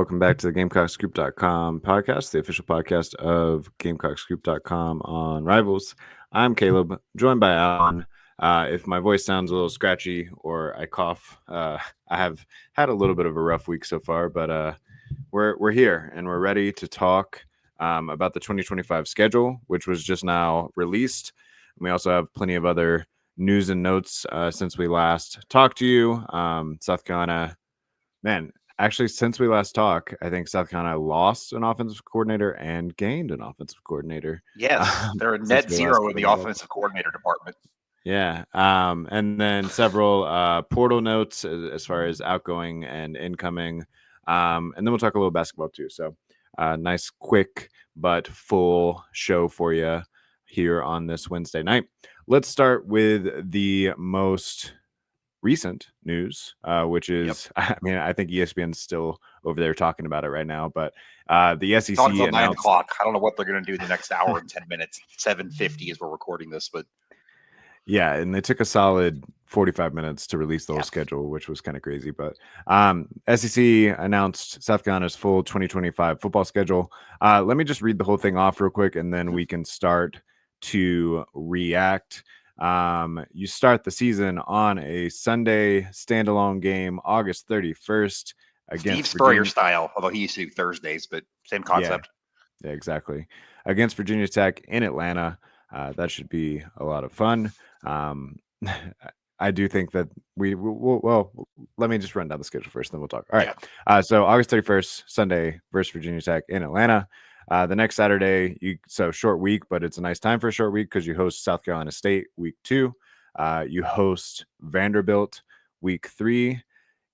welcome back to the GamecockScoop.com podcast, the official podcast of GamecockScoop.com on Rivals. I'm Caleb, joined by Alan. If my voice sounds a little scratchy or I cough, I have had a little bit of a rough week so far, but we're here and we're ready to talk about the 2025 schedule, which was just now released. And we also have plenty of other news and notes since we last talked to you. South Carolina, man. Actually, since we last talked, I think South Carolina lost an offensive coordinator and gained an offensive coordinator. Yes, they're a net zero in the offensive coordinator department. Yeah, and then several portal notes as far as outgoing and incoming, and then we'll talk a little basketball too. So, nice, quick but full show for you here on this Wednesday night. Let's start with the most recent news, which is, I mean, I think ESPN's still over there talking about it right now, but the SEC announced 9 o'clock. I don't know what they're going to do the next hour and 10 minutes. 7:50 as we're recording this, but yeah, and they took a solid 45 minutes to release the whole schedule, which was kind of crazy. But SEC announced South Carolina's full 2025 football schedule. Let me just read the whole thing off real quick, and then we can start to react. You start the season on a Sunday standalone game, August 31st against Steve Spurrier style, although he used to do Thursdays, but same concept. Yeah, exactly. Against Virginia Tech in Atlanta. That should be a lot of fun. I do think that well, let me just run down the schedule first, then we'll talk. All right. Yeah. So August 31st, Sunday versus Virginia Tech in Atlanta. The next Saturday, so short week, but it's a nice time for a short week because you host South Carolina State week 2. You host Vanderbilt week 3.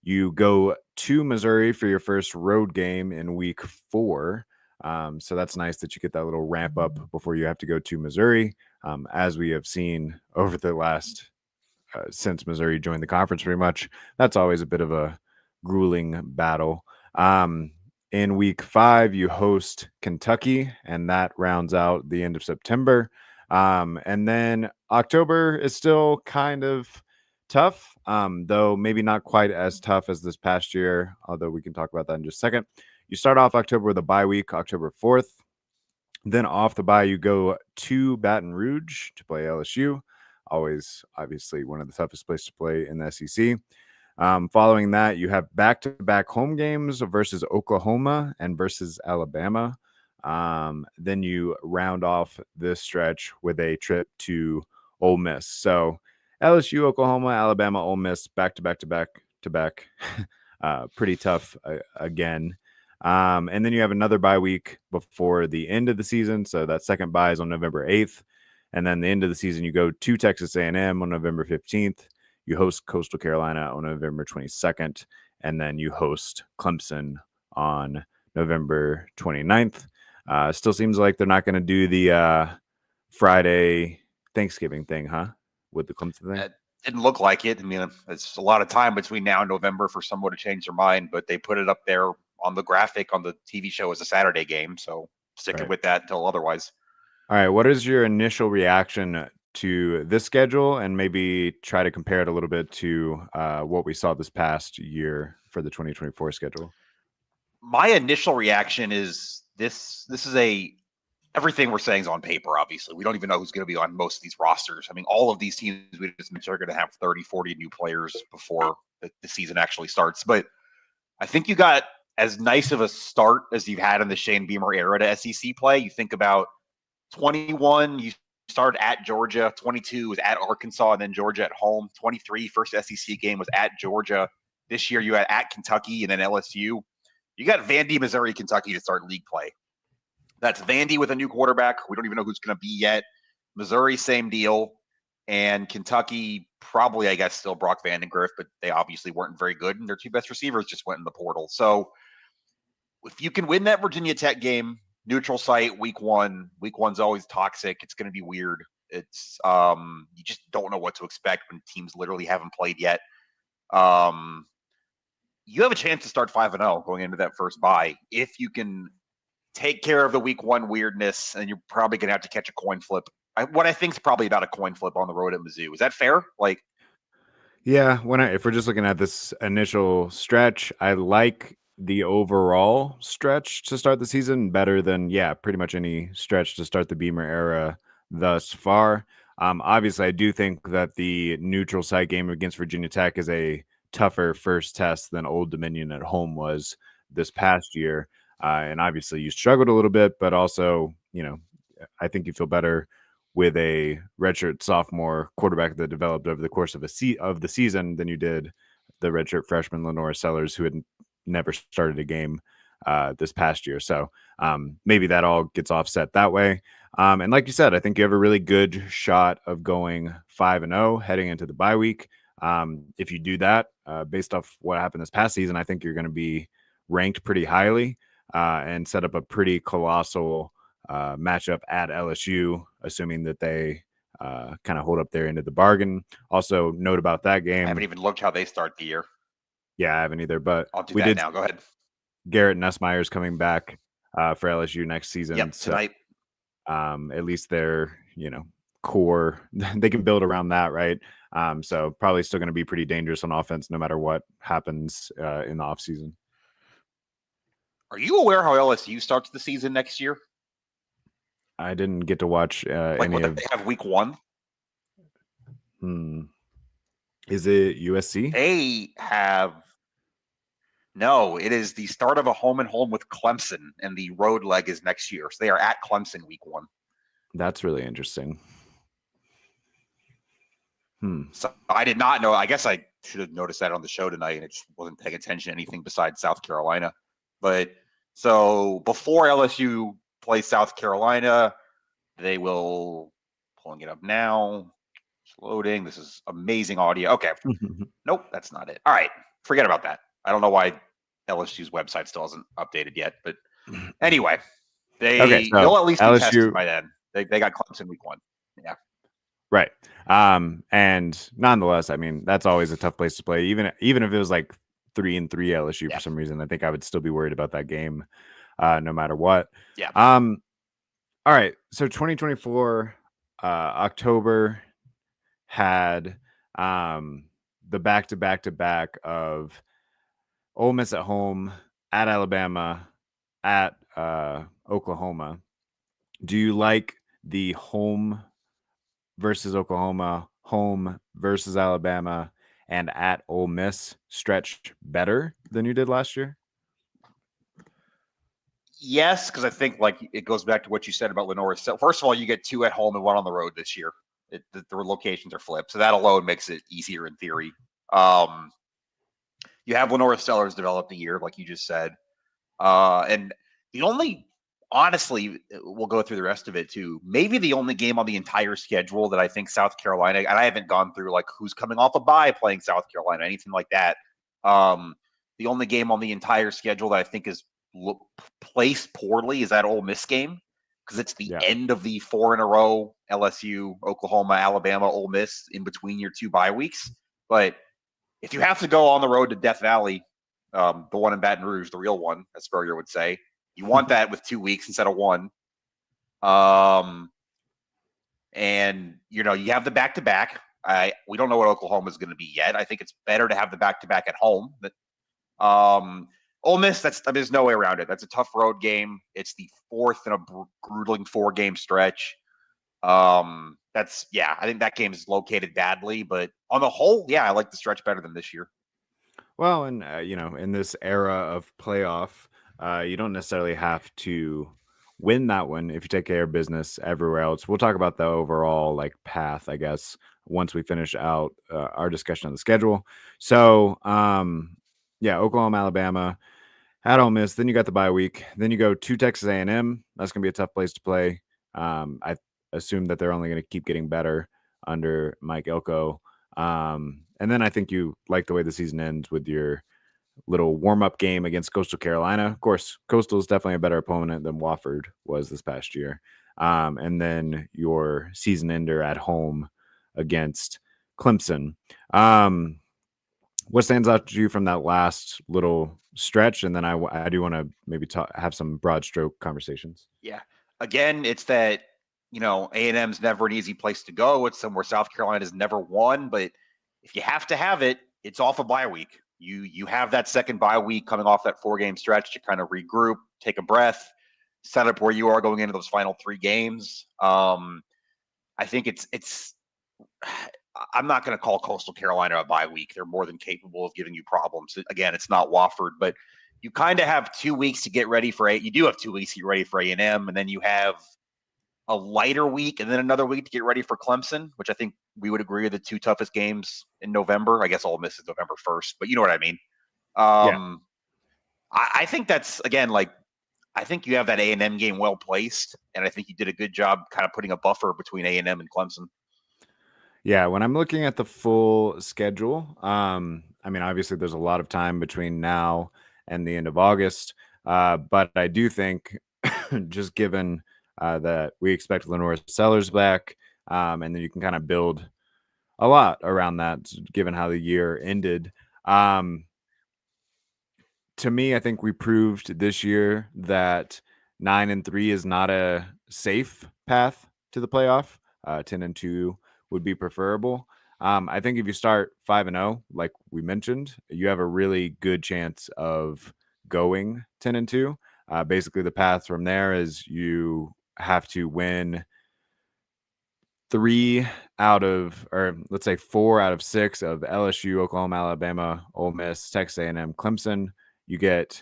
You go to Missouri for your first road game in week 4. So that's nice that you get that little ramp up before you have to go to Missouri, as we have seen over the last since Missouri joined the conference pretty much. That's always a bit of a grueling battle. In week 5, you host Kentucky, and that rounds out the end of September. And then October is still kind of tough, though maybe not quite as tough as this past year, although we can talk about that in just a second. You start off October with a bye week, October 4th. Then off the bye, you go to Baton Rouge to play LSU. Always, obviously, one of the toughest places to play in the SEC. Following that, you have back-to-back home games versus Oklahoma and versus Alabama. Then you round off this stretch with a trip to Ole Miss. So LSU, Oklahoma, Alabama, Ole Miss, back-to-back. Pretty tough again. And then you have another bye week before the end of the season. So that second bye is on November 8th. And then the end of the season, you go to Texas A&M on November 15th. You host Coastal Carolina on November 22nd. And then you host Clemson on November 29th. Still seems like they're not going to do the Friday Thanksgiving thing, huh? With the Clemson thing? It didn't look like it. I mean, it's a lot of time between now and November for someone to change their mind, but they put it up there on the graphic on the TV show as a Saturday game. So sticking with that until otherwise. All right. What is your initial reaction to this schedule, and maybe try to compare it a little bit to what we saw this past year for the 2024 schedule? My initial reaction is this is everything we're saying is on paper. Obviously, we don't even know who's going to be on most of these rosters. I mean, all of these teams we just mentioned are going to have 30, 40 new players before the season actually starts. But I think you got as nice of a start as you've had in the Shane Beamer era to SEC play. You think about 21, you started at Georgia. 22 was at Arkansas, and then Georgia at home. 23, first SEC game was at Georgia. This year you had at Kentucky and then LSU. You got Vandy, Missouri, Kentucky to start league play. That's Vandy with a new quarterback. We don't even know who's going to be yet. Missouri, same deal. And Kentucky, probably, I guess, still Brock Vandagriff, but they obviously weren't very good, and their two best receivers just went in the portal. So if you can win that Virginia Tech game, neutral site, week 1. Week 1's always toxic. It's going to be weird. It's you just don't know what to expect when teams literally haven't played yet. You have a chance to start 5-0 going into that first bye if you can take care of the week 1 weirdness, and you're probably going to have to catch a coin flip. What I think is probably about a coin flip on the road at Mizzou. Is that fair? Yeah, if we're just looking at this initial stretch, I like the overall stretch to start the season better than pretty much any stretch to start the Beamer era thus far. Obviously, I do think that the neutral site game against Virginia Tech is a tougher first test than Old Dominion at home was this past year. And obviously, you struggled a little bit, but also, I think you feel better with a redshirt sophomore quarterback that developed over the course of the season than you did the redshirt freshman Lenora Sellers, who had never started a game this past year. So maybe that all gets offset that way. And like you said, I think you have a really good shot of going 5-0 heading into the bye week. If you do that, based off what happened this past season, I think you're going to be ranked pretty highly and set up a pretty colossal matchup at LSU, assuming that they kind of hold up their end of the bargain. Also, note about that game. I haven't even looked how they start the year. Yeah, I haven't either, but I'll do that now. Go ahead. Garrett Nussmeier's coming back for LSU next season. Yep, tonight. So, at least their core, they can build around that, right? So probably still going to be pretty dangerous on offense no matter what happens in the offseason. Are you aware how LSU starts the season next year? I didn't get to watch any of. They have week 1. Is it USC? They have. No, it is the start of a home and home with Clemson, and the road leg is next year. So they are at Clemson week 1. That's really interesting. So I did not know. I guess I should have noticed that on the show tonight, and it just wasn't paying attention to anything besides South Carolina. But so before LSU plays South Carolina, they will, pulling it up now. It's loading. This is amazing audio. Okay. Nope, that's not it. All right. Forget about that. I don't know why LSU's website still hasn't updated yet. But anyway, they'll at least be tested by then. They got Clemson week 1. Yeah. Right. And nonetheless, I mean, that's always a tough place to play. Even if it was like 3-3 LSU for some reason, I think I would still be worried about that game no matter what. Yeah. All right. So 2024 October had the back of Ole Miss at home, at Alabama, at Oklahoma. Do you like the home versus Oklahoma, home versus Alabama, and at Ole Miss stretch better than you did last year? Yes, because I think it goes back to what you said about Lenora. So first of all, you get 2 at home and 1 on the road this year. The locations are flipped, so that alone makes it easier in theory. You have Lenora Sellers developed a year, like you just said, and the only, honestly, we'll go through the rest of it too. Maybe the only game on the entire schedule that I think South Carolina, and I haven't gone through who's coming off a bye playing South Carolina, anything like that. The only game on the entire schedule that I think is placed poorly is that Ole Miss game, because it's the end of the 4 in a row LSU, Oklahoma, Alabama, Ole Miss in between your 2 bye weeks. But if you have to go on the road to Death Valley, the one in Baton Rouge, the real one, as Spurrier would say, you want that with 2 weeks instead of 1. And you have the back-to-back. We don't know what Oklahoma is going to be yet. I think it's better to have the back-to-back at home. But Ole Miss, there's no way around it. That's a tough road game. It's the 4th in a grueling 4-game stretch. I think that game is located badly, but on the whole, I like the stretch better than this year. Well, and in this era of playoff, you don't necessarily have to win that one if you take care of business everywhere else. We'll talk about the overall path, I guess, once we finish out our discussion on the schedule. So, Oklahoma, Alabama, at Ole Miss. Then you got the bye week. Then you go to Texas A&M. That's going to be a tough place to play. I assume that they're only going to keep getting better under Mike Elko. And then I think you like the way the season ends with your little warm-up game against Coastal Carolina. Of course, Coastal is definitely a better opponent than Wofford was this past year. And then your season ender at home against Clemson. What stands out to you from that last little stretch? And then I do want to maybe have some broad stroke conversations. Yeah. Again, it's that, A&M's never an easy place to go. It's somewhere South Carolina's never won, but if you have to have it, it's off a bye week. You have that second bye week coming off that 4-game stretch to kind of regroup, take a breath, set up where you are going into those final 3 games. I think it's. I'm not going to call Coastal Carolina a bye week. They're more than capable of giving you problems. Again, it's not Wofford, but you kind of have 2 weeks to get ready for You do have 2 weeks to get ready for A&M, and then you have a lighter week and then another week to get ready for Clemson, which I think we would agree are the 2 toughest games in November. I guess Ole Miss is November 1st, but you know what I mean. Yeah. I think that's, again, like, I think you have that A&M game well placed, and I think you did a good job kind of putting a buffer between A&M and Clemson. Yeah, when I'm looking at the full schedule, I mean, obviously there's a lot of time between now and the end of August, but I do think just given that we expect Lenore Sellers back, and then you can kind of build a lot around that, given how the year ended. To me, I think we proved this year that 9-3 is not a safe path to the playoff. 10-2 would be preferable. I think if you start 5-0, like we mentioned, you have a really good chance of going 10-2. Basically, the path from there is you have to win 3 out of, or let's say 4 out of 6 of LSU, Oklahoma, Alabama, Ole Miss, Texas A&M, Clemson. You get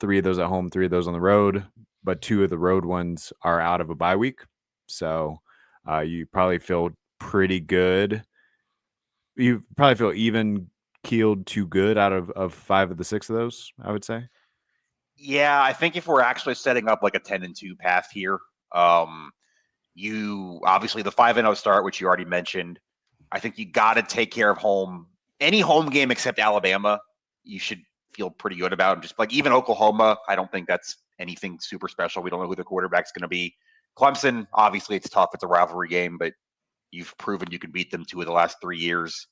3 of those at home, 3 of those on the road, but 2 of the road ones are out of a bye week. So you probably feel pretty good. You probably feel even keeled to good out of 5 of the 6 of those, I would say. Yeah, I think if we're actually setting up like a 10-2 path here, you obviously the 5-0 start, which you already mentioned. I think you got to take care of home. Any home game except Alabama, you should feel pretty good about. Just like even Oklahoma, I don't think that's anything super special. We don't know who the quarterback's going to be. Clemson, obviously, it's tough. It's a rivalry game, but you've proven you can beat them 2 of the last 3 years.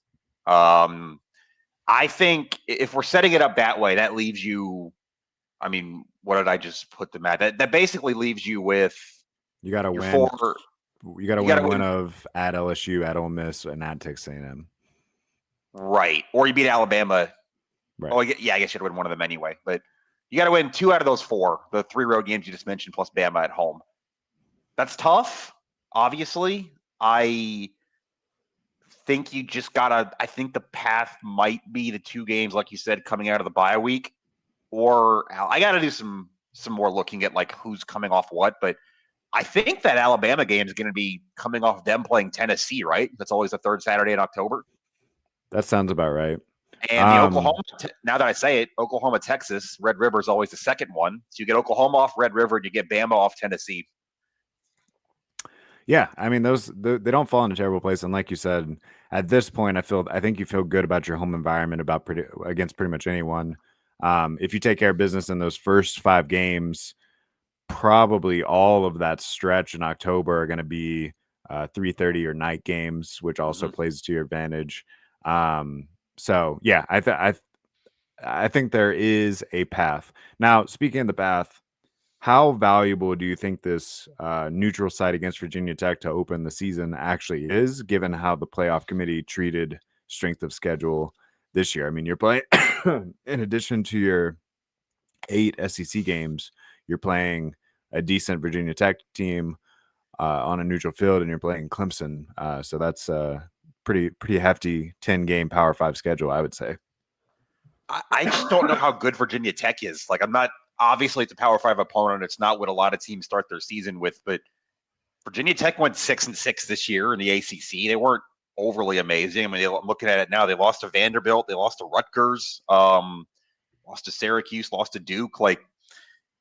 I think if we're setting it up that way, that leaves you. I mean, what did I just put them at? That basically leaves you with You got to your win. 4. You got to win one of at LSU, at Ole Miss, and at Texas A&M. Right, or you beat Alabama. Right. Oh, yeah, I guess you'd win one of them anyway. But you got to win 2 out of those 4, the 3 road games you just mentioned, plus Bama at home. That's tough. Obviously, I think you just gotta. I think the path might be the 2 games, like you said, coming out of the bye week, or I got to do some more looking at like who's coming off what. But I think that Alabama game is going to be coming off them playing Tennessee, right? That's always the 3rd Saturday in October. That sounds about right. And the Oklahoma, now that I say it, Oklahoma, Texas, Red River is always the second one. So you get Oklahoma off Red River, and you get Bama off Tennessee. Yeah, I mean they don't fall in a terrible place, and like you said, at this point, I think you feel good about your home environment against pretty much anyone. If you take care of business in those first 5 games, probably all of that stretch in October are going to be 3:30 or night games, which also plays to your advantage. So yeah, I think there is a path. Now, speaking of the path, how valuable do you think this neutral site against Virginia Tech to open the season actually is, given how the playoff committee treated strength of schedule this year? I mean, you're playing, in addition to your 8 SEC games, you're playing a decent Virginia Tech team on a neutral field, and you're playing Clemson. So that's a pretty hefty 10-game Power 5 schedule, I would say. I just don't know how good Virginia Tech is. Like, I'm not. Obviously, it's a Power 5 opponent. It's not what a lot of teams start their season with, but Virginia Tech went 6-6 this year in the ACC. They weren't overly amazing. I mean, I'm looking at it now. They lost to Vanderbilt. They lost to Rutgers. Lost to Syracuse. Lost to Duke. Like,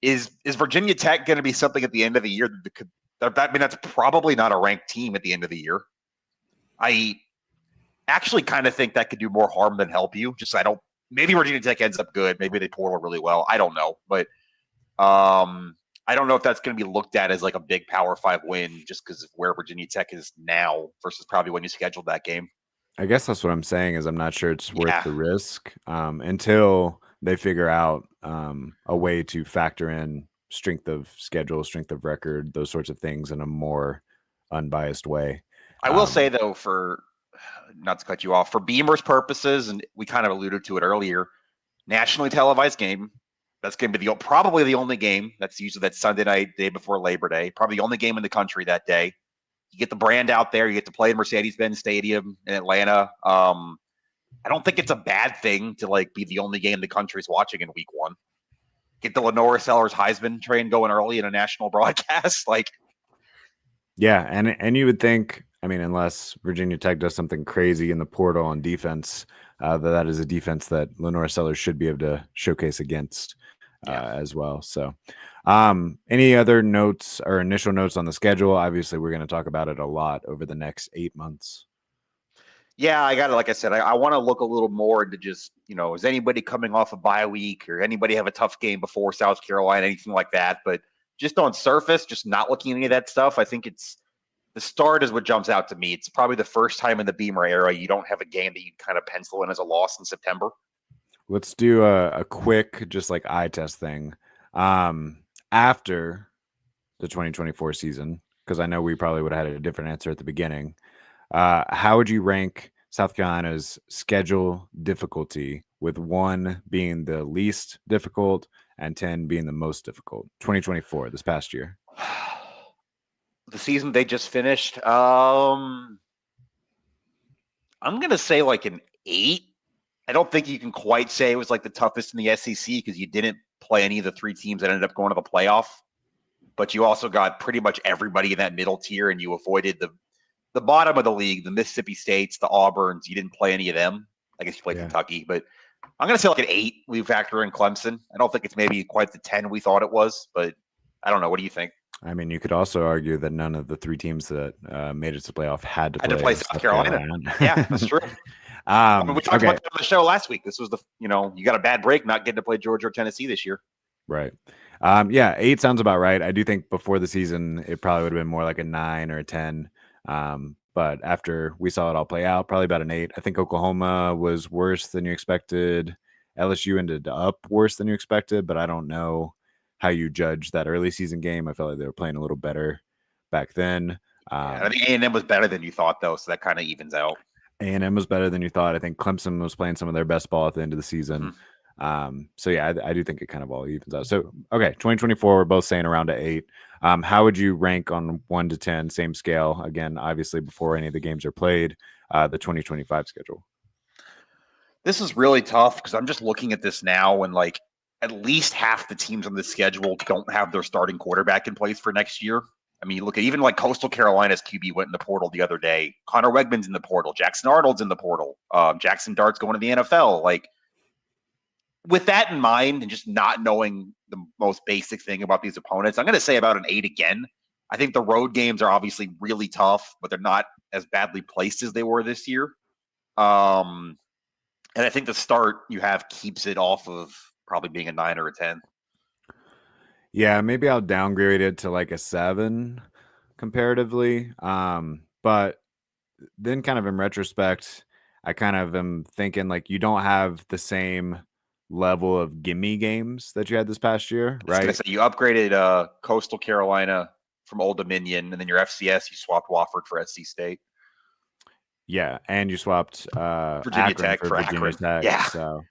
is Virginia Tech going to be something at the end of the year that could? I mean, that's probably not a ranked team at the end of the year. I actually kind of think that could do more harm than help you. Just maybe Virginia Tech ends up good. Maybe they portal really well. I don't know. But I don't know if that's going to be looked at as like a big Power 5 win just because of where Virginia Tech is now versus probably when you scheduled that game. I guess that's what I'm saying is I'm not sure it's worth the risk until they figure out a way to factor in strength of schedule, strength of record, those sorts of things in a more unbiased way. I will say, though, not to cut you off, for Beamer's purposes, and we kind of alluded to it earlier, nationally televised game. That's going to be probably the only game. That's usually that Sunday night, day before Labor Day. Probably the only game in the country that day. You get the brand out there. You get to play in Mercedes-Benz Stadium in Atlanta. I don't think it's a bad thing to like be the only game the country's watching in week one. Get the Lenora Sellers Heisman train going early in a national broadcast. Like, yeah, and you would think, I mean, unless Virginia Tech does something crazy in the portal on defense, that is a defense that Lenora Sellers should be able to showcase against as well. So, any other notes or initial notes on the schedule? Obviously, we're going to talk about it a lot over the next 8 months. Yeah, I got it. Like I said, I want to look a little more into just, is anybody coming off a bye week or anybody have a tough game before South Carolina, anything like that. But just on surface, just not looking at any of that stuff, I think it's the start is what jumps out to me. It's probably the first time in the Beamer era you don't have a game that you kind of pencil in as a loss in September. Let's do a quick, just like eye test thing. After the 2024 season, because I know we probably would have had a different answer at the beginning. How would you rank South Carolina's schedule difficulty, with 1 being the least difficult and 10 being the most difficult? 2024, this past year. The season they just finished. I'm going to say like an 8. I don't think you can quite say it was like the toughest in the SEC because you didn't play any of the 3 teams that ended up going to the playoff. But you also got pretty much everybody in that middle tier, and you avoided the bottom of the league, the Mississippi States, the Auburns. You didn't play any of them. I guess you played Kentucky, but I'm going to say like an 8. We factor in Clemson. I don't think it's maybe quite the 10 we thought it was, but I don't know. What do you think? I mean, you could also argue that none of the 3 teams that made it to playoff had to play South Carolina. Yeah, that's true. I mean, we talked about that on the show last week. This was you got a bad break not getting to play Georgia or Tennessee this year. Right. Yeah, 8 sounds about right. I do think before the season, it probably would have been more like a 9 or a 10. But after we saw it all play out, probably about an 8. I think Oklahoma was worse than you expected. LSU ended up worse than you expected, but I don't know how you judge that early season game. I felt like they were playing a little better back then. I think A&M was better than you thought, though, so that kind of evens out. A&M was better than you thought. I think Clemson was playing some of their best ball at the end of the season. So yeah, I do think it kind of all evens out. So, okay, 2024, we're both saying around 8. How would you rank on 1 to 10, same scale? Again, obviously before any of the games are played, the 2025 schedule. This is really tough because I'm just looking at this now and like at least half the teams on the schedule don't have their starting quarterback in place for next year. I mean, you look at even like Coastal Carolina's QB went in the portal the other day. Connor Wegman's in the portal. Jackson Arnold's in the portal. Jackson Dart's going to the NFL. Like, with that in mind and just not knowing the most basic thing about these opponents, I'm going to say about an 8 again. I think the road games are obviously really tough, but they're not as badly placed as they were this year. And I think the start you have keeps it off of probably being a 9 or a 10. Yeah, maybe I'll downgrade it to like a 7 comparatively. But then kind of in retrospect, I kind of am thinking like you don't have the same level of gimme games that you had this past year, right? So you upgraded Coastal Carolina from Old Dominion, and then your FCS, you swapped Wofford for SC State. Yeah, and you swapped Virginia Akron Tech for Virginia Akron. Tech. Yeah. So,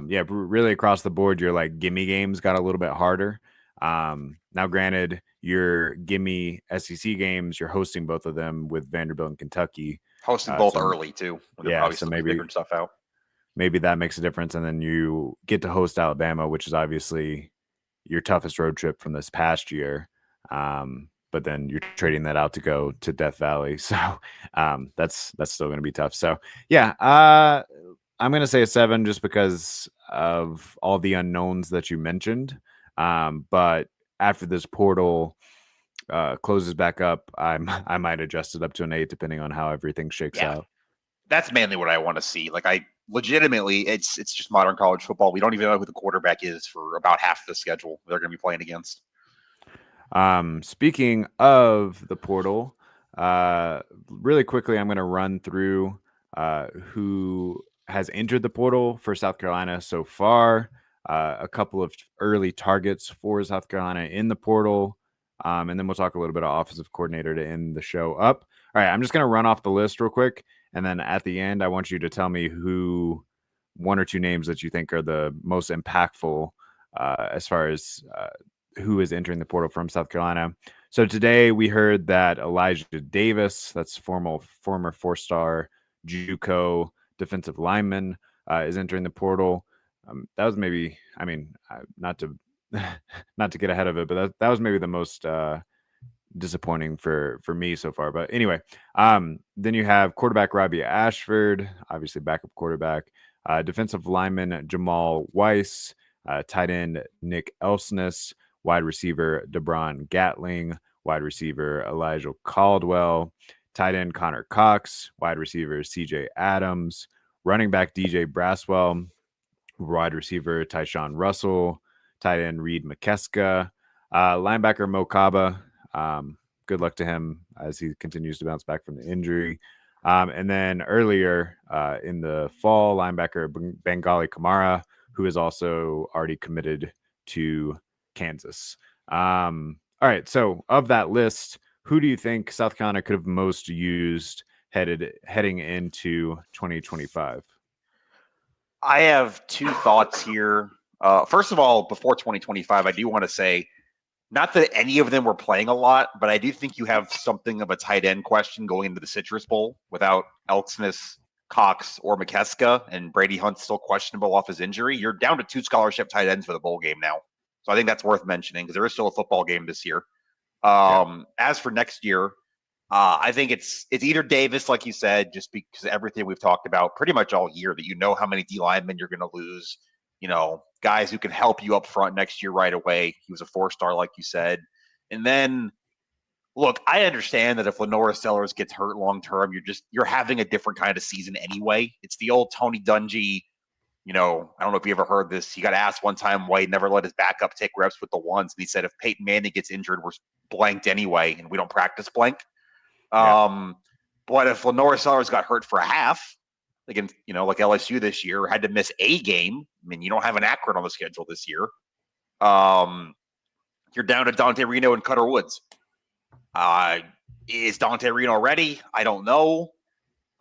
yeah, really across the board, your like gimme games got a little bit harder. Now, granted, your gimme SEC games, you're hosting both of them with Vanderbilt and Kentucky. Hosting both early too. Yeah, so maybe figuring stuff out. Maybe that makes a difference, and then you get to host Alabama, which is obviously your toughest road trip from this past year. But then you're trading that out to go to Death Valley, so that's still going to be tough. So yeah, I'm going to say a 7 just because of all the unknowns that you mentioned. But after this portal closes back up, I might adjust it up to an 8 depending on how everything shakes out. That's mainly what I want to see. Like, I legitimately, it's just modern college football. We don't even know who the quarterback is for about half the schedule they're going to be playing against. Speaking of the portal, really quickly, I'm going to run through who has entered the portal for South Carolina so far. A couple of early targets for South Carolina in the portal. And then we'll talk a little bit of offensive coordinator to end the show up. All right, I'm just going to run off the list real quick, And then at the end, I want you to tell me who one or two names that you think are the most impactful as far as who is entering the portal from South Carolina. So today we heard that Elijah Davis, that's former four-star JUCO defensive lineman, is entering the portal. That was maybe, I mean, not to not to get ahead of it, but that was maybe the most disappointing for me so far. But anyway, then you have quarterback Robbie Ashford, obviously backup quarterback, defensive lineman Jamal Weiss, tight end Nick Elsness, wide receiver DeBron Gatling, wide receiver Elijah Caldwell, tight end Connor Cox, wide receiver CJ Adams, running back DJ Braswell, wide receiver Tyshawn Russell, tight end Reed McKeska, linebacker Mo Kaba. Good luck to him as he continues to bounce back from the injury. And then earlier in the fall, linebacker Bengali Kamara, who is also already committed to Kansas. All right. So of that list, who do you think South Carolina could have most used heading into 2025? I have two thoughts here. First of all, before 2025, I do want to say, not that any of them were playing a lot, but I do think you have something of a tight end question going into the Citrus Bowl without Elksness, Cox, or McKeska, and Brady Hunt still questionable off his injury. You're down to 2 scholarship tight ends for the bowl game now. So I think that's worth mentioning because there is still a football game this year. As for next year, I think it's either Davis, like you said, just because everything we've talked about pretty much all year, that you know how many D linemen you're going to lose, guys who can help you up front next year right away. He was a 4-star, like you said. And then, look, I understand that if Lenora Sellers gets hurt long term, you're having a different kind of season anyway. It's the old Tony Dungy. I don't know if you ever heard this. He got asked one time why he never let his backup take reps with the ones. And he said, if Peyton Manning gets injured, we're blanked anyway, and we don't practice blank. But if Lenora Sellers got hurt for a half, like LSU this year, had to miss a game. I mean, you don't have an Akron on the schedule this year. You're down to Dante Reno and Cutter Woods. Is Dante Reno ready? I don't know.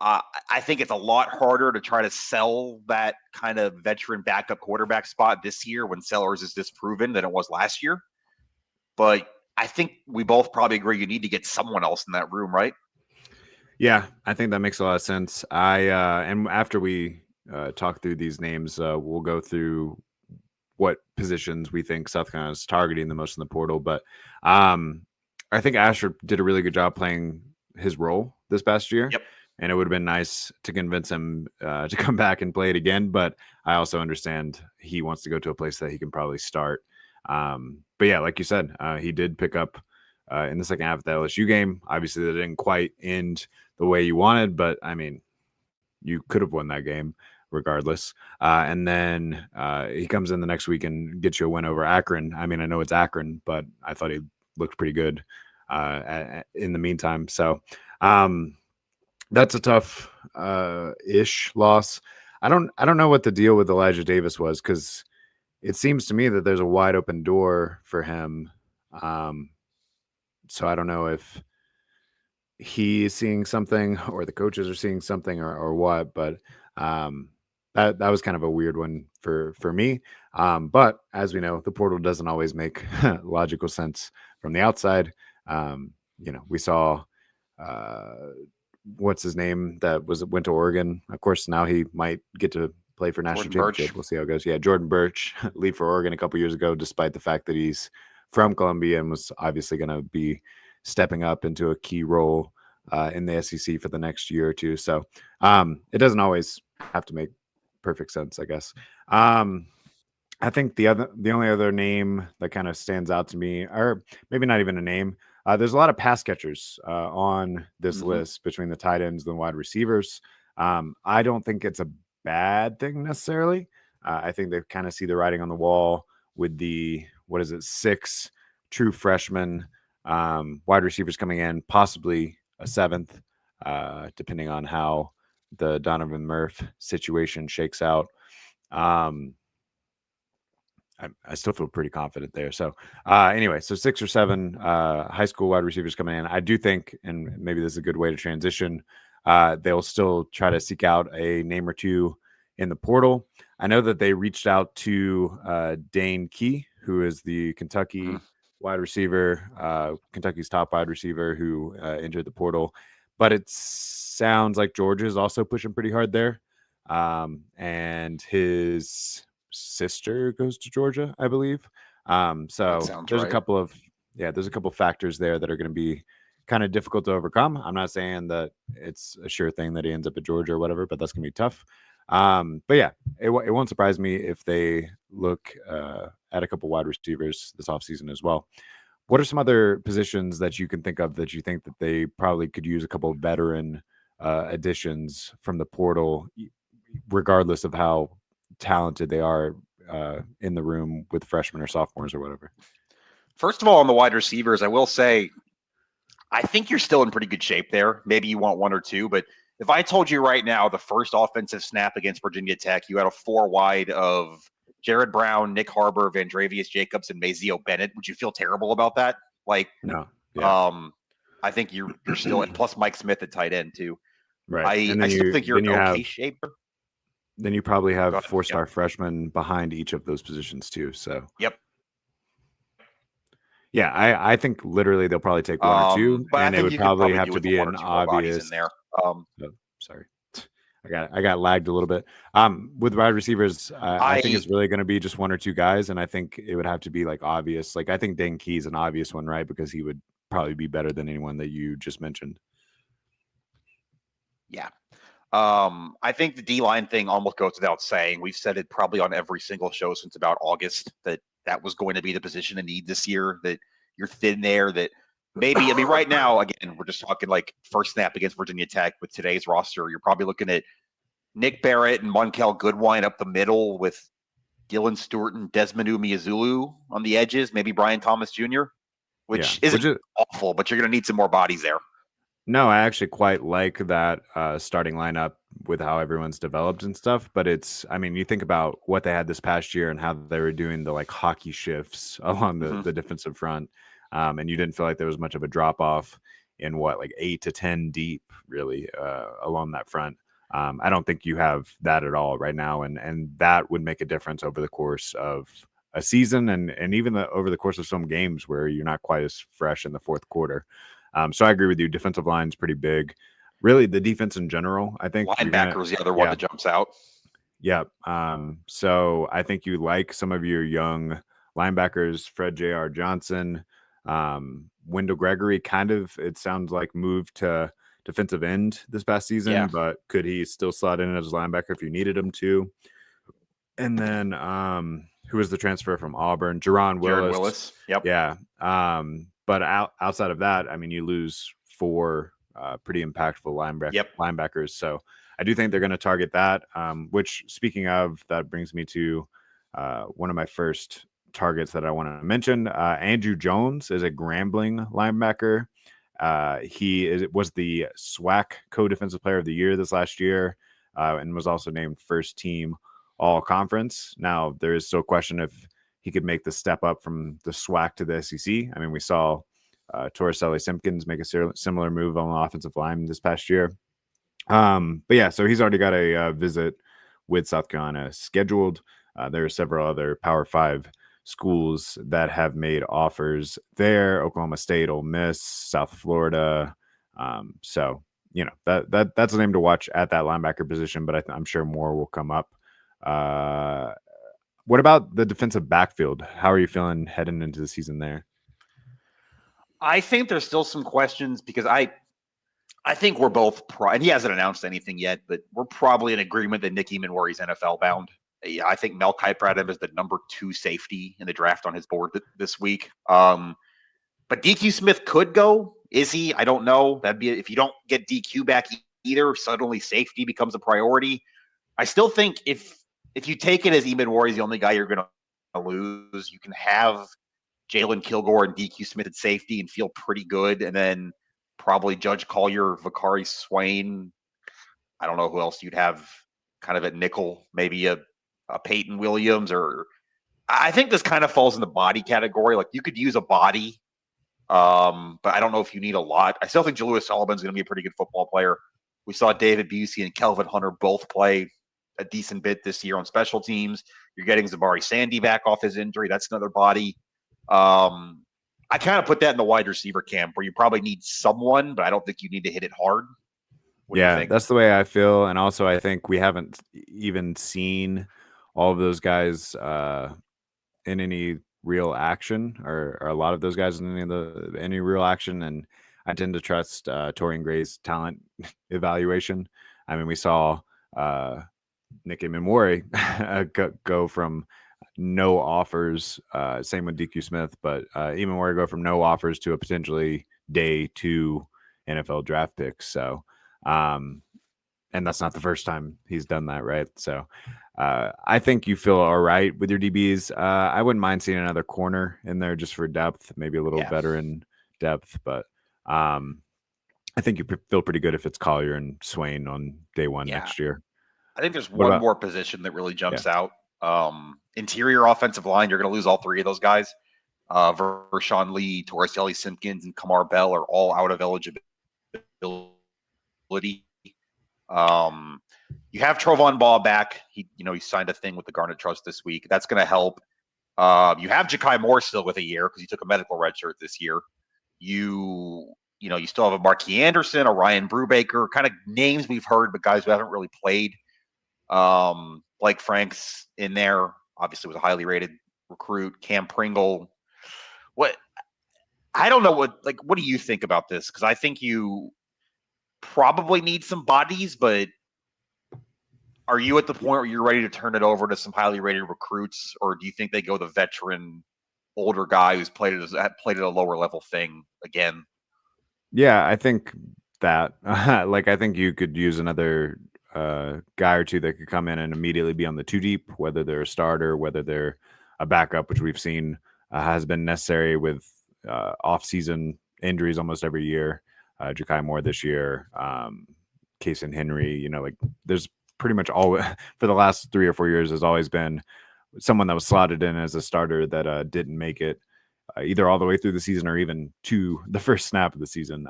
I think it's a lot harder to try to sell that kind of veteran backup quarterback spot this year when Sellers is disproven than it was last year. But I think we both probably agree you need to get someone else in that room, right? Yeah, I think that makes a lot of sense. And after we talk through these names, we'll go through what positions we think South Carolina is targeting the most in the portal. But I think Asher did a really good job playing his role this past year. Yep. And it would have been nice to convince him to come back and play it again. But I also understand he wants to go to a place that he can probably start. But yeah, like you said, he did pick up in the second half of the LSU game. Obviously, that didn't quite end the way you wanted, but I mean, you could have won that game regardless. And then he comes in the next week and gets you a win over Akron. I mean, I know it's Akron, but I thought he looked pretty good in the meantime. So that's a tough ish loss. I don't know what the deal with Elijah Davis was, because it seems to me that there's a wide open door for him. So I don't know if he is seeing something or the coaches are seeing something or what, but that was kind of a weird one for me. But as we know, the portal doesn't always make logical sense from the outside. We saw what's his name that went to Oregon. Of course, now he might get to play for national championship. We'll see how it goes. Yeah, Jordan Birch leave for Oregon a couple years ago, despite the fact that he's from Columbia and was obviously going to be stepping up into a key role in the SEC for the next year or two. So it doesn't always have to make perfect sense, I guess. I think the only other name that kind of stands out to me, or maybe not even a name, there's a lot of pass catchers on this list between the tight ends and the wide receivers. I don't think it's a bad thing necessarily. I think they kind of see the writing on the wall with the 6 true freshmen wide receivers coming in, possibly a 7th, depending on how the Donovan Murph situation shakes out. I still feel pretty confident there. So anyway, so 6 or 7 high school wide receivers coming in. I do think, and maybe this is a good way to transition, they'll still try to seek out a name or two in the portal. I know that they reached out to Dane Key, who is the Kentucky wide receiver, Kentucky's top wide receiver who entered the portal. But it sounds like Georgia is also pushing pretty hard there. And his sister goes to Georgia, I believe. So there's right. a couple of factors there that are going to be kind of difficult to overcome. I'm not saying that it's a sure thing that he ends up at Georgia or whatever, but that's going to be tough. But yeah, it won't surprise me if they look at a couple wide receivers this offseason as well. What are some other positions that you can think of that you think that they probably could use a couple of veteran additions from the portal, regardless of how talented they are in the room with freshmen or sophomores or whatever? First of all, on the wide receivers, I will say, I think you're still in pretty good shape there. Maybe you want one or two, but if I told you right now the first offensive snap against Virginia Tech, you had a 4 wide of Jared Brown, Nick Harbor, Vandrevius Jacobs, and Mazeo Bennett, would you feel terrible about that? Like, no. Yeah. I think you're still, and plus Mike Smith at tight end too. Right. I still think you're in okay shape. Then you probably have 4-star freshmen behind each of those positions too. So yep. Yeah, I think literally they'll probably take one or two, and it would probably have to be an obvious. In there. Sorry, I got lagged a little bit. With wide receivers, I think it's really going to be just one or two guys, and I think it would have to be like obvious. Like I think Dane Key's an obvious one, right? Because he would probably be better than anyone that you just mentioned. Yeah. I think the D-line thing almost goes without saying. We've said it probably on every single show since about August that was going to be the position of need this year, that you're thin there, that maybe, I mean, right now, again, we're just talking like first snap against Virginia Tech with today's roster. You're probably looking at Nick Barrett and Monkel Goodwine up the middle with Dylan Stewart and Desmond Umeozulu on the edges, maybe Brian Thomas Jr., which isn't awful, but you're going to need some more bodies there. No, I actually quite like that starting lineup with how everyone's developed and stuff. But I mean, you think about what they had this past year and how they were doing the like hockey shifts along the defensive front. And you didn't feel like there was much of a drop off in like 8 to 10 deep, really, along that front. I don't think you have that at all right now. And that would make a difference over the course of a season and even over the course of some games where you're not quite as fresh in the fourth quarter. So I agree with you. Defensive line is pretty big. Really, the defense in general, I think. Linebacker is the other one that jumps out. Yeah. So I think you like some of your young linebackers, Fred J.R. Johnson, Wendell Gregory, kind of, it sounds like, moved to defensive end this past season, but could he still slot in as a linebacker if you needed him to? And then who was the transfer from Auburn? Jaron Willis. Yep. Yeah. But outside of that, I mean, you lose 4 pretty impactful linebackers. So I do think they're going to target that, which, speaking of, that brings me to one of my first targets that I want to mention. Andrew Jones is a Grambling linebacker. He was the SWAC co-defensive player of the year this last year and was also named first team all-conference. Now, there is still a question if he could make the step up from the SWAC to the SEC. I mean, we saw Torricelli Simpkins make a similar move on the offensive line this past year. But yeah, so he's already got a visit with South Carolina scheduled. There are several other Power 5 schools that have made offers there: Oklahoma State, Ole Miss, South Florida. So, you know, that's a name to watch at that linebacker position, but I'm sure more will come up. What about the defensive backfield? How are you feeling heading into the season there? I think there's still some questions because I think we're both and he hasn't announced anything yet, but we're probably in agreement that Nick Emmanwori's NFL bound. I think Mel Kiper had him as the number 2 safety in the draft on his board this week. But DQ Smith could go. Is he? I don't know. That'd be if you don't get DQ back either, suddenly safety becomes a priority. I still think if you take it as Emmanwori is the only guy you're going to lose, you can have Jalen Kilgore and DQ Smith at safety and feel pretty good. And then probably Judge Collier, Vakari Swain. I don't know who else you'd have kind of at nickel, maybe a Peyton Williams, or I think this kind of falls in the body category. Like you could use a body, but I don't know if you need a lot. I still think Jalewis Sullivan's going to be a pretty good football player. We saw David Busey and Kelvin Hunter both play a decent bit this year on special teams. You're getting Zabari Sandy back off his injury. That's another body. I kind of put that in the wide receiver camp where you probably need someone, but I don't think you need to hit it hard. What do you Yeah, think? that's the way I feel. And also, I think we haven't even seen all of those guys in any real action, or a lot of those guys in any real action. And I tend to trust Torian Gray's talent evaluation. I mean, we saw Nick Imamori go from no offers. Same with DQ Smith, but Imamori go from no offers to a potentially day 2 NFL draft pick. So, and that's not the first time he's done that, right? So, I think you feel all right with your DBs. I wouldn't mind seeing another corner in there just for depth, maybe a little veteran depth, but I think you feel pretty good if it's Collier and Swain on day 1 next year. I think there's one more position that really jumps out. Interior offensive line, you're going to lose all 3 of those guys. Vershawn Lee, Torres Ellie Simpkins, and Kamar Bell are all out of eligibility. You have Trovon Ball back. He signed a thing with the Garnet Trust this week. That's going to help. You have Ja'Kai Moore still with a year because he took a medical red shirt this year. You still have a Marquis Anderson, a Ryan Brubaker, kind of names we've heard, but guys who haven't really played. Blake Franks in there, obviously was a highly rated recruit. Cam Pringle. I don't know what do you think about this? Because I think you probably need some bodies, but are you at the point where you're ready to turn it over to some highly rated recruits, or do you think they go the veteran, older guy who's played at a lower level thing again? Yeah, I think that I think you could use another guy or two that could come in and immediately be on the 2 deep, whether they're a starter, whether they're a backup, which we've seen has been necessary with off-season injuries almost every year. Ja'Kai Moore this year, Kason Henry, there's pretty much all for the last 3 or 4 years has always been someone that was slotted in as a starter that didn't make it either all the way through the season or even to the first snap of the season.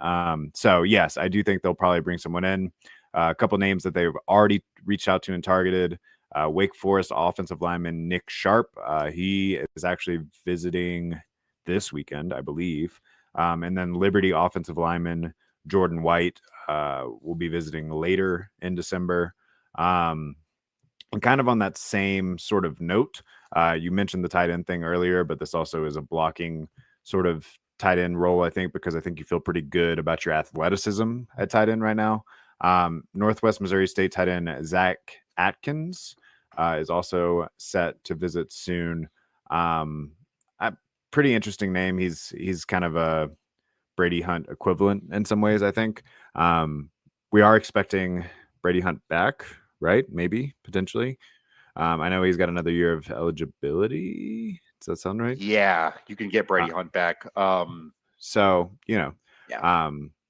So yes, I do think they'll probably bring someone in. A couple names that they've already reached out to and targeted. Wake Forest offensive lineman Nick Sharp. He is actually visiting this weekend, I believe. And then Liberty offensive lineman Jordan White will be visiting later in December. And kind of on that same sort of note, you mentioned the tight end thing earlier, but this also is a blocking sort of tight end role, I think, because I think you feel pretty good about your athleticism at tight end right now. Northwest Missouri State tight end Zach Atkins is also set to visit soon. Pretty interesting name. He's kind of a Brady Hunt equivalent in some ways, I think. We are expecting Brady Hunt back, right? Maybe, potentially. I know he's got another year of eligibility. Does that sound right? Yeah, you can get Brady Hunt back. So,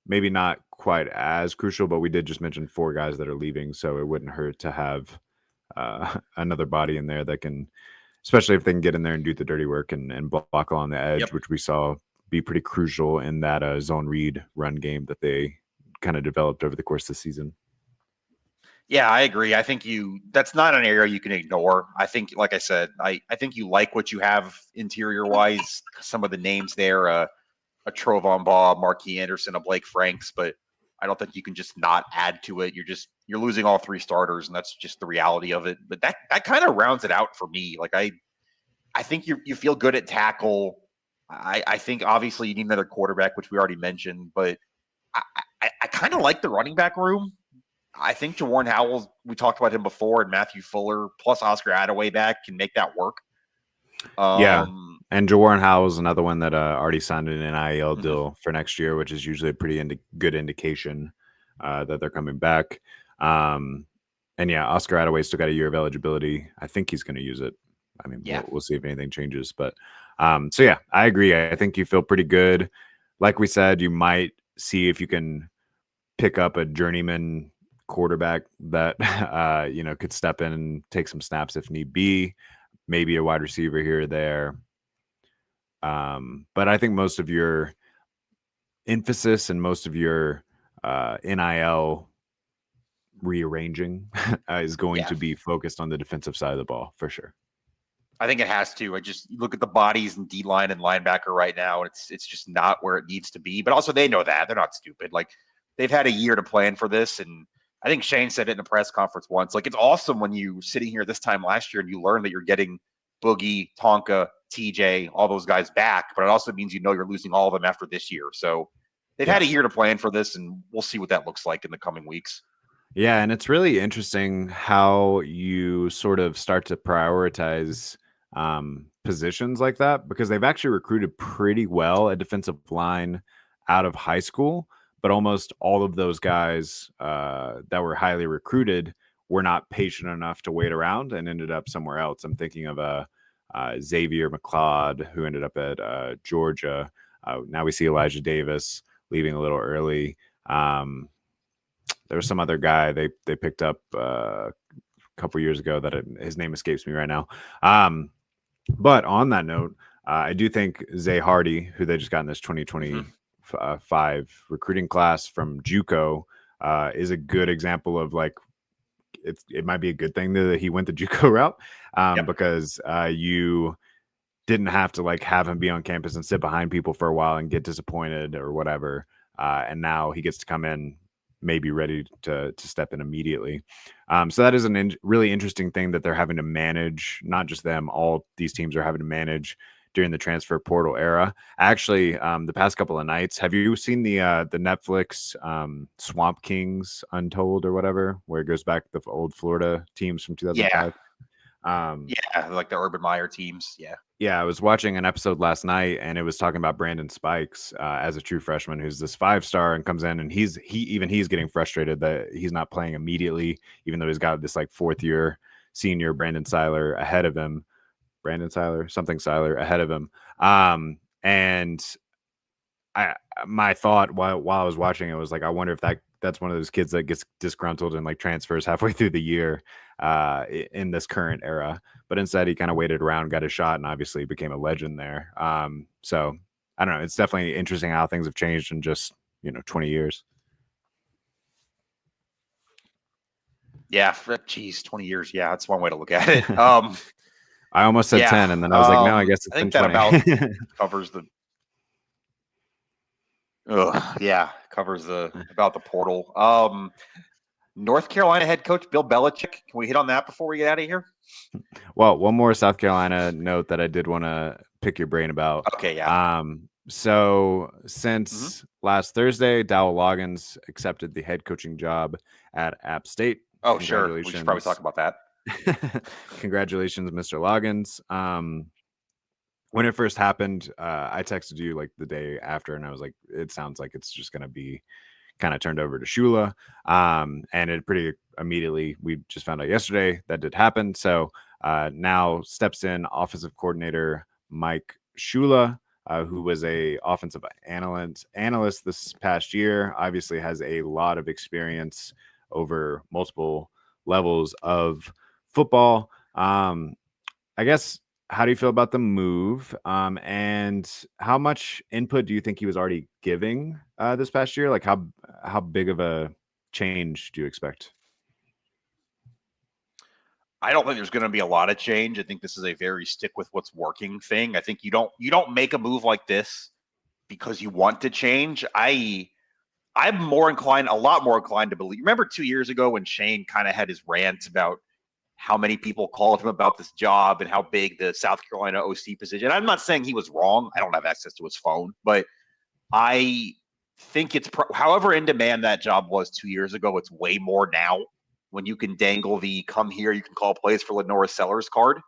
maybe not quite as crucial, but we did just mention 4 guys that are leaving, so it wouldn't hurt to have another body in there that can, especially if they can get in there and do the dirty work and block along the edge, which we saw be pretty crucial in that zone read run game that they kind of developed over the course of the season. Yeah, I agree. I think that's not an area you can ignore. I think, like I said, I think you like what you have interior wise. Some of the names there, a Trovon Baugh, Marquis Anderson, a Blake Franks, but I don't think you can just not add to it. You're losing all 3 starters, and that's just the reality of it. But that kind of rounds it out for me. Like I think you feel good at tackle. I think obviously you need another quarterback, which we already mentioned, but I kind of like the running back room. I think Jawarn Howell, we talked about him before, and Matthew Fuller plus Oscar Attaway back can make that work. And Jawarn Howell is another one that already signed an NIL deal for next year, which is usually a pretty good indication that they're coming back. And yeah, Oscar Attaway still got a year of eligibility. I think he's going to use it. I mean, we'll see if anything changes. But so yeah, I agree. I think you feel pretty good. Like we said, you might see if you can pick up a journeyman quarterback that could step in and take some snaps if need be. Maybe a wide receiver here or there. But I think most of your emphasis and most of your NIL rearranging is going Yeah. to be focused on the defensive side of the ball for sure. I think it has to. I just look at the bodies in D line and linebacker right now, and it's just not where it needs to be. But also they know that. They're not stupid. Like they've had a year to plan for this. And I think Shane said it in a press conference once. Like it's awesome when you sitting here this time last year and you learn that you're getting Boogie, Tonka, TJ, all those guys back, but it also means you know you're losing all of them after this year. So they've had a year to plan for this, and we'll see what that looks like in the coming weeks. Yeah, and it's really interesting how you sort of start to prioritize positions like that, because they've actually recruited pretty well at defensive line out of high school, but almost all of those guys that were highly recruited were not patient enough to wait around and ended up somewhere else. I'm thinking of Xavier McLeod, who ended up at Georgia. Now we see Elijah Davis leaving a little early. There was some other guy they picked up a couple years ago that his name escapes me right now. But on that note, I do think Zay Hardy, who they just got in this 2025 recruiting class from JUCO, is a good example of like it might be a good thing that he went the JUCO route because you didn't have to like have him be on campus and sit behind people for a while and get disappointed or whatever. And now he gets to come in maybe ready to step in immediately. So that is a really interesting thing that they're having to manage. Not just them, all these teams are having to manage during the transfer portal era. Actually, the past couple of nights, have you seen the Netflix Swamp Kings Untold or whatever, where it goes back to the old Florida teams from 2005? Yeah, like the Urban Meyer teams. Yeah, I was watching an episode last night, and it was talking about Brandon Spikes as a true freshman, who's this 5-star and comes in, and he's getting frustrated that he's not playing immediately, even though he's got this like 4th-year senior Brandon Seiler ahead of him. Brandon Seiler, something Seiler ahead of him. And my thought while I was watching it was like, I wonder if that's one of those kids that gets disgruntled and like transfers halfway through the year in this current era. But instead, he kind of waited around, got a shot, and obviously became a legend there. So I don't know. It's definitely interesting how things have changed in just 20 years. Yeah, 20 years. Yeah, that's one way to look at it. I almost said 10, and then I was like, no, I guess it's I think been that 20. about covers the. Covers about the portal. North Carolina head coach Bill Belichick. Can we hit on that before we get out of here? Well, one more South Carolina note that I did want to pick your brain about. Okay, yeah. So since last Thursday, Dowell Loggins accepted the head coaching job at App State. Oh, sure. We should probably talk about that. Congratulations, Mr. Loggins. When it first happened, I texted you like the day after, and I was like, it sounds like it's just going to be kind of turned over to Shula. And it pretty immediately, we just found out yesterday that did happen. So now steps in offensive coordinator Mike Shula, who was a offensive analyst this past year, obviously has a lot of experience over multiple levels of football. I guess, how do you feel about the move? And how much input do you think he was already giving this past year? Like how big of a change do you expect? I don't think there's going to be a lot of change. I think this is a very stick with what's working thing. I think you don't make a move like this because you want to change. I'm a lot more inclined to believe. Remember 2 years ago when Shane kind of had his rant about how many people called him about this job and how big the South Carolina OC position. I'm not saying he was wrong. I don't have access to his phone, but I think it's however in demand that job was 2 years ago, it's way more now when you can dangle the come here, you can call plays for Lenora Sellers card.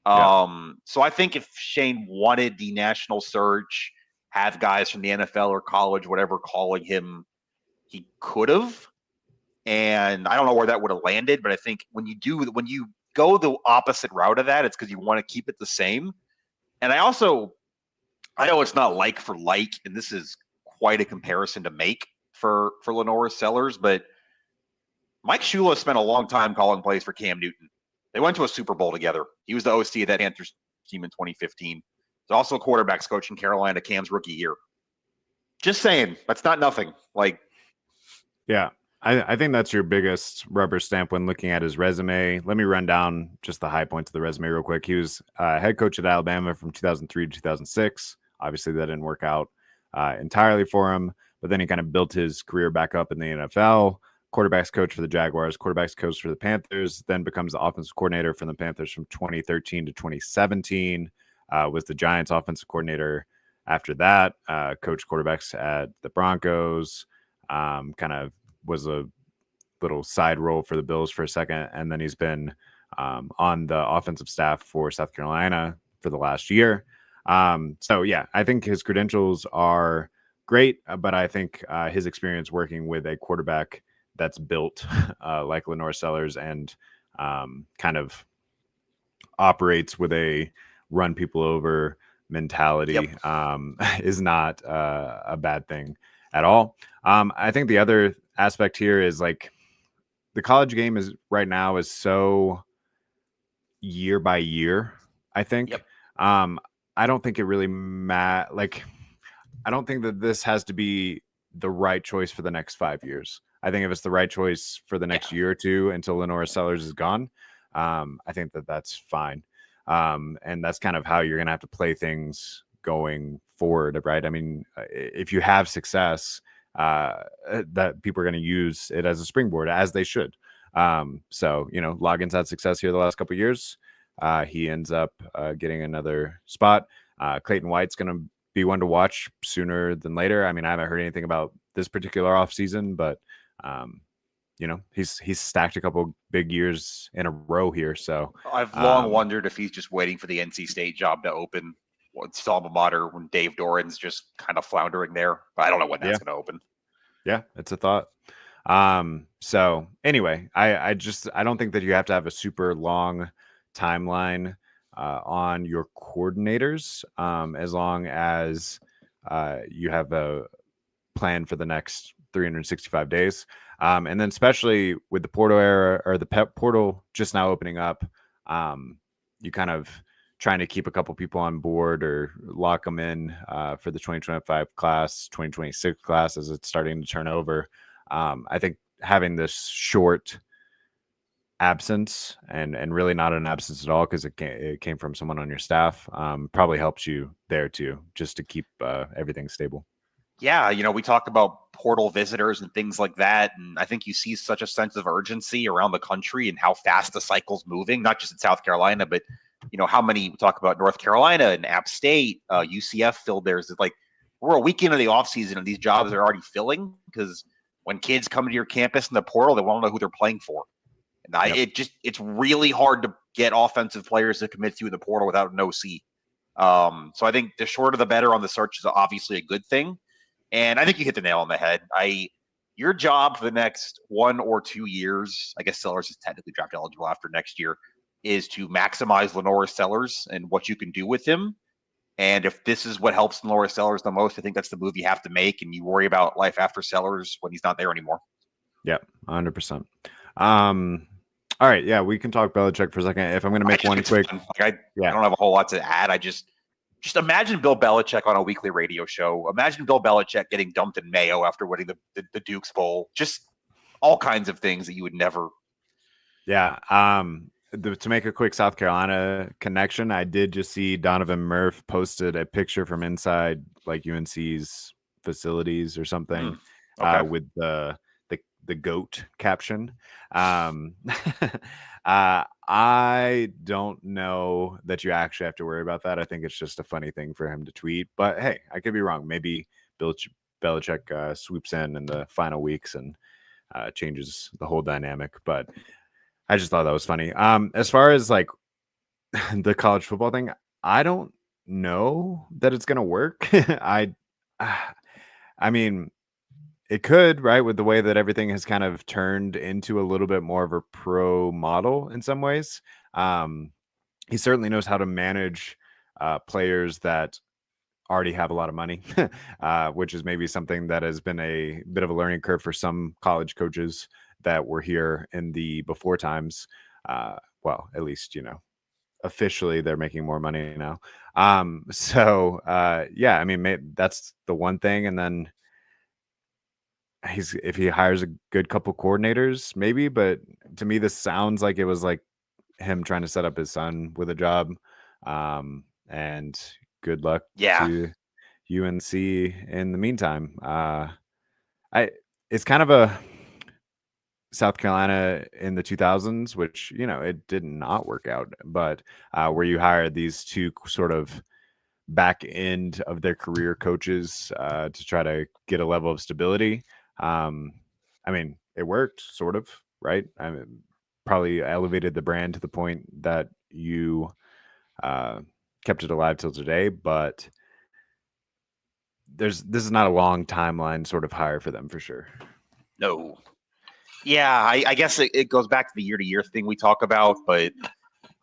So I think if Shane wanted the national search, have guys from the NFL or college, whatever, calling him, he could have. And I don't know where that would have landed, but I think when you go the opposite route of that, it's because you want to keep it the same. And I know it's not like for like, and this is quite a comparison to make for Lenora Sellers, but Mike Shula spent a long time calling plays for Cam Newton. They went to a Super Bowl together. He was the OC of that Panthers team in 2015. He's also a quarterbacks coach in Carolina, Cam's rookie year. Just saying, that's not nothing. Like, yeah. I think that's your biggest rubber stamp when looking at his resume. Let me run down just the high points of the resume real quick. He was head coach at Alabama from 2003 to 2006. Obviously, that didn't work out entirely for him, but then he kind of built his career back up in the NFL. Quarterbacks coach for the Jaguars, quarterbacks coach for the Panthers, then becomes the offensive coordinator for the Panthers from 2013 to 2017. Was the Giants offensive coordinator after that. Coached quarterbacks at the Broncos. Kind of was a little side role for the Bills for a second, and then he's been on the offensive staff for South Carolina for the last year. So yeah, I think his credentials are great, but I think his experience working with a quarterback that's built like Lenore Sellers and kind of operates with a run people over mentality is not a bad thing at all. I think the other aspect here is like the college game is right now is so year by year. I think I don't think it really like I don't think that this has to be the right choice for the next 5 years. I think if it's the right choice for the next year or two until Lenora Sellers is gone, I think that that's fine. And that's kind of how you're going to have to play things going forward, right? I mean, if you have success, that people are going to use it as a springboard, as they should. So, you know, Loggins had success here the last couple of years. He ends up getting another spot. Clayton White's going to be one to watch sooner than later. I mean, I haven't heard anything about this particular offseason, but you know, he's stacked a couple big years in a row here. So I've long wondered if he's just waiting for the NC State job to open. It's alma mater when Dave Doran's just kind of floundering there, but I don't know when that's going to open. Yeah, it's a thought. So anyway, I don't think that you have to have a super long timeline on your coordinators, as long as you have a plan for the next 365 days. And then especially with the portal era or the PEP portal just now opening up, you kind of trying to keep a couple people on board or lock them in for the 2025 class, 2026 class as it's starting to turn over. I think having this short absence and really not an absence at all because it came from someone on your staff probably helps you there too, just to keep everything stable. Yeah, you know, we talk about portal visitors and things like that, and I think you see such a sense of urgency around the country and how fast the cycle's moving, not just in South Carolina, but you know how many we talk about North Carolina and App State, UCF filled theirs. It's like we're a week into the offseason and these jobs are already filling because when kids come to your campus in the portal, they want to know who they're playing for. And it's really hard to get offensive players to commit to in the portal without an OC. So I think the shorter the better on the search is obviously a good thing. And I think you hit the nail on the head. Your job for the next 1 or 2 years, I guess Sellers is technically draft eligible after next year, is to maximize Lenora Sellers and what you can do with him. And if this is what helps Lenora Sellers the most, I think that's the move you have to make. And you worry about life after Sellers when he's not there anymore. Yeah, 100%. All right, yeah, we can talk Belichick for a second. If I'm going to make one quick, I don't have a whole lot to add. I just imagine Bill Belichick on a weekly radio show. Imagine Bill Belichick getting dumped in Mayo after winning the Duke's Bowl. Just all kinds of things that you would never. Yeah. To make a quick South Carolina connection, I did just see Donovan Murph posted a picture from inside like UNC's facilities or something with the GOAT caption. I don't know that you actually have to worry about that. I think it's just a funny thing for him to tweet. But hey, I could be wrong. Maybe Bill Belichick swoops in the final weeks and changes the whole dynamic. But I just thought that was funny. As far as like the college football thing, I don't know that it's gonna work. I mean, it could, right, with the way that everything has kind of turned into a little bit more of a pro model in some ways. He certainly knows how to manage players that already have a lot of money, which is maybe something that has been a bit of a learning curve for some college coaches that were here in the before times. Well, at least, you know, officially they're making more money now. So yeah, I mean, that's the one thing. And then if he hires a good couple coordinators, maybe. But to me, this sounds like it was like him trying to set up his son with a job. And good luck Yeah. to UNC in the meantime. I it's kind of a South Carolina in the 2000s, which it did not work out, but where you hired these two sort of back end of their career coaches to try to get a level of stability. I mean, it worked sort of, right? I mean, probably elevated the brand to the point that you kept it alive till today, but this is not a long timeline sort of hire for them for sure. No. Yeah, I guess it goes back to the year-to-year thing we talk about, but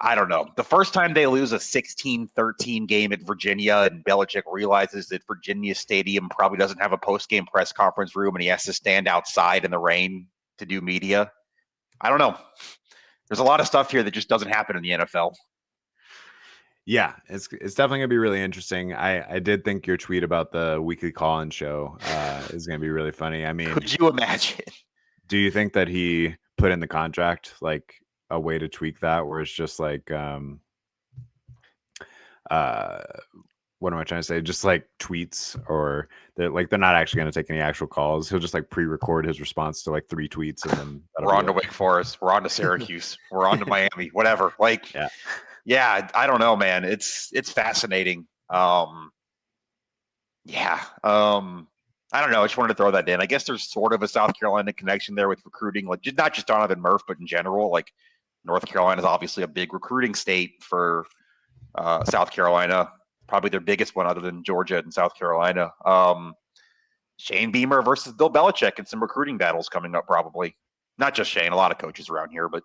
I don't know. The first time they lose a 16-13 game at Virginia and Belichick realizes that Virginia Stadium probably doesn't have a post-game press conference room and he has to stand outside in the rain to do media. I don't know. There's a lot of stuff here that just doesn't happen in the NFL. Yeah, it's definitely gonna be really interesting. I did think your tweet about the weekly call-in show is gonna be really funny. I mean, could you imagine? Do you think that he put in the contract like a way to tweak that, where it's just like, what am I trying to say? Just like tweets, or they're not actually going to take any actual calls. He'll just like pre-record his response to like 3 tweets, and then we're on to Wake Forest, we're on to Syracuse, we're on to Miami, whatever. Like, yeah, I don't know, man. It's fascinating. I don't know. I just wanted to throw that in. I guess there's sort of a South Carolina connection there with recruiting, like not just Donovan Murph, but in general. Like North Carolina is obviously a big recruiting state for South Carolina, probably their biggest one other than Georgia and South Carolina. Shane Beamer versus Bill Belichick and some recruiting battles coming up, probably. Not just Shane, a lot of coaches around here, but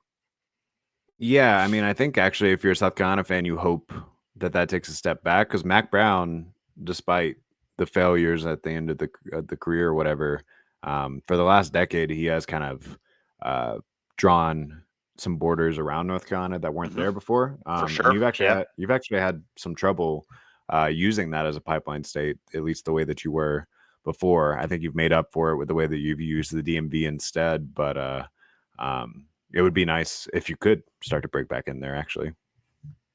yeah, I mean, I think actually, if you're a South Carolina fan, you hope that takes a step back, because Mac Brown, despite the failures at the end of the career or whatever, for the last decade, he has kind of drawn some borders around North Carolina that weren't there before. for sure. And you've actually had some trouble using that as a pipeline state, at least the way that you were before. I think you've made up for it with the way that you've used the DMV instead, but it would be nice if you could start to break back in there, actually.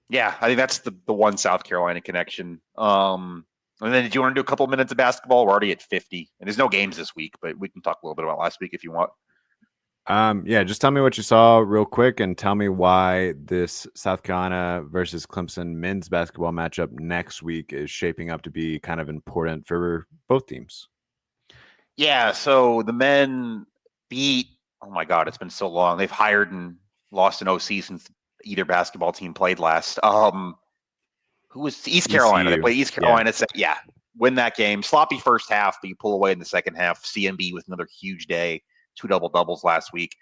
Yeah, I think that's the one South Carolina connection. And then, did you want to do a couple of minutes of basketball? We're already at 50, and there's no games this week, but we can talk a little bit about last week if you want. Yeah, just tell me what you saw real quick, and tell me why this South Carolina versus Clemson men's basketball matchup next week is shaping up to be kind of important for both teams. Yeah, so the men beat, oh my God, it's been so long. They've hired and lost an OC since either basketball team played last. Who was East Carolina? ECU. They played East Carolina. Yeah, win that game. Sloppy first half, but you pull away in the second half. CMB with another huge day, 2 double-doubles last week.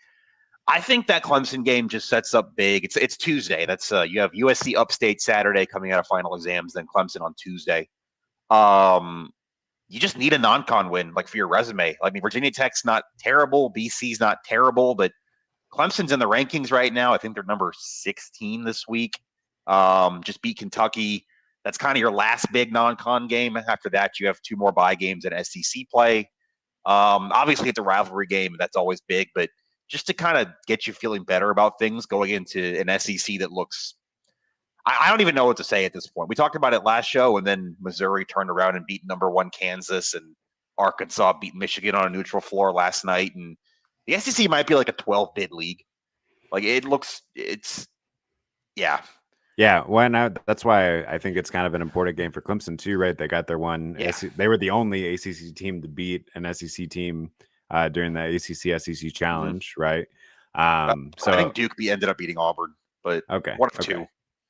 I think that Clemson game just sets up big. It's Tuesday. That's you have USC Upstate Saturday coming out of final exams, then Clemson on Tuesday. You just need a non-con win, like for your resume. I mean, Virginia Tech's not terrible, BC's not terrible, but Clemson's in the rankings right now. I think they're number 16 this week. Just beat Kentucky. That's kind of your last big non-con game. After that, you have 2 more bye games and SEC play. Obviously, it's a rivalry game, and that's always big, but just to kind of get you feeling better about things going into an SEC that looks – I don't even know what to say at this point. We talked about it last show, and then Missouri turned around and beat number 1 Kansas, and Arkansas beat Michigan on a neutral floor last night, and the SEC might be like a 12-bid league. Like, yeah. Yeah, well, that's why I think it's kind of an important game for Clemson too, right? They got their one. Yeah. They were the only ACC team to beat an SEC team during the ACC-SEC Challenge, right? So I think Duke ended up beating Auburn, but okay, 1 of 2.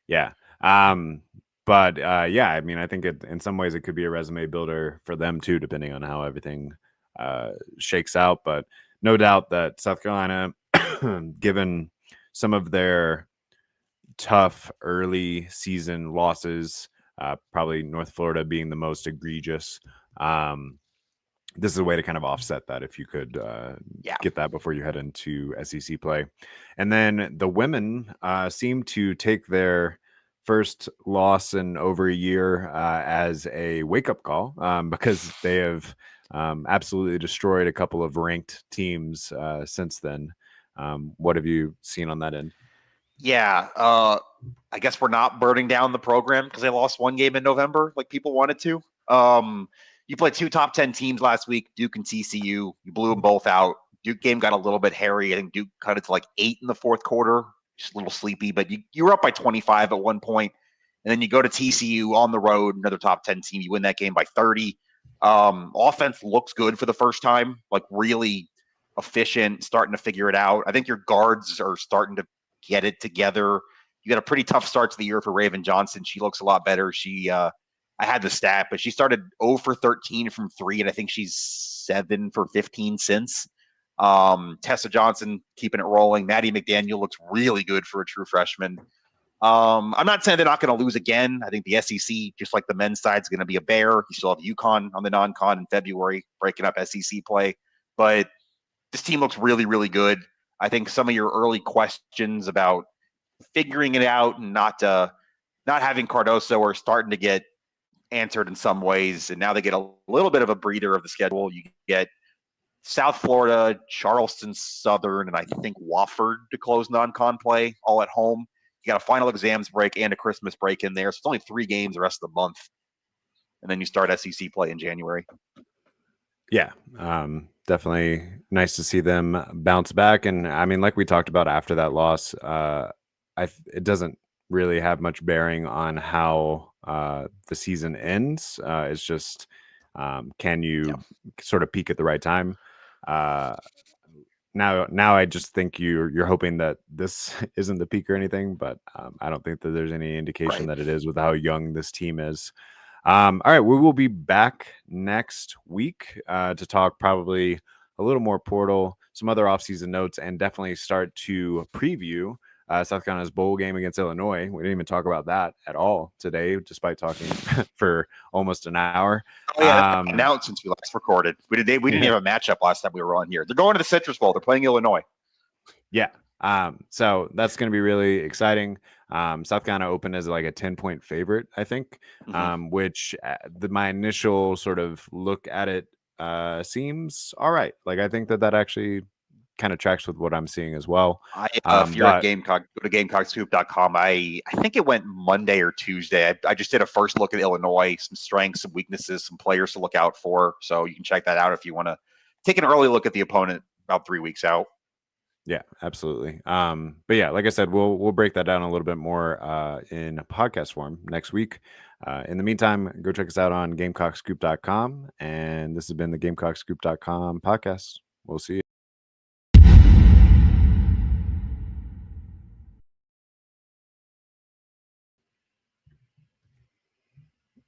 Yeah. But yeah, I mean, I think in some ways it could be a resume builder for them too, depending on how everything shakes out. But no doubt that South Carolina, given some of their tough early season losses, probably North Florida being the most egregious, this is a way to kind of offset that if you could get that before you head into SEC play. And then the women seem to take their first loss in over a year as a wake-up call, because they have absolutely destroyed a couple of ranked teams since then. What have you seen on that end? Yeah, I guess we're not burning down the program because they lost one game in November, like people wanted to. You played two top 10 teams last week, Duke and TCU. You blew them both out. Duke game got a little bit hairy. I think Duke cut it to like 8 in the fourth quarter, just a little sleepy, but you were up by 25 at one point. And then you go to TCU on the road, another top 10 team. You win that game by 30. Offense looks good for the first time, like really efficient, starting to figure it out. I think your guards are starting to get it together. You got a pretty tough start to the year for Raven Johnson. She looks a lot better. I had the stat, but she started 0 for 13 from 3, and I think she's 7 for 15 since. Tessa Johnson keeping it rolling. Maddie McDaniel looks really good for a true freshman. I'm not saying they're not going to lose again. I think the SEC, just like the men's side, is going to be a bear. You still have UConn on the non-con in February, breaking up SEC play. But this team looks really, really good. I think some of your early questions about figuring it out and not having Cardoso are starting to get answered in some ways. And now they get a little bit of a breather of the schedule. You get South Florida, Charleston Southern, and I think Wofford to close non-con play all at home. You got a final exams break and a Christmas break in there. So it's only 3 games the rest of the month. And then you start SEC play in January. Yeah, definitely nice to see them bounce back. And I mean, like we talked about after that loss, it doesn't really have much bearing on how the season ends. It's just, can you sort of peak at the right time? Now I just think you're hoping that this isn't the peak or anything, but I don't think that there's any indication that it is with how young this team is. All right, we will be back next week to talk probably a little more portal, some other offseason notes, and definitely start to preview South Carolina's bowl game against Illinois. We didn't even talk about that at all today, despite talking for almost an hour. Oh yeah, announced since we last recorded. We didn't have a matchup last time we were on here. They're going to the Citrus Bowl. They're playing Illinois. Yeah. So that's going to be really exciting. South Carolina opened as like a 10-point favorite, I think, which my initial sort of look at it seems all right. Like, I think that actually kind of tracks with what I'm seeing as well. If you're at Gamecock, go to GamecockScoop.com. I think it went Monday or Tuesday. I just did a first look at Illinois, some strengths, some weaknesses, some players to look out for. So you can check that out if you want to take an early look at the opponent about 3 weeks out. Yeah, absolutely. But yeah, like I said, we'll break that down a little bit more in podcast form next week. In the meantime, go check us out on GamecockScoop.com. And this has been the GamecockScoop.com podcast. We'll see you.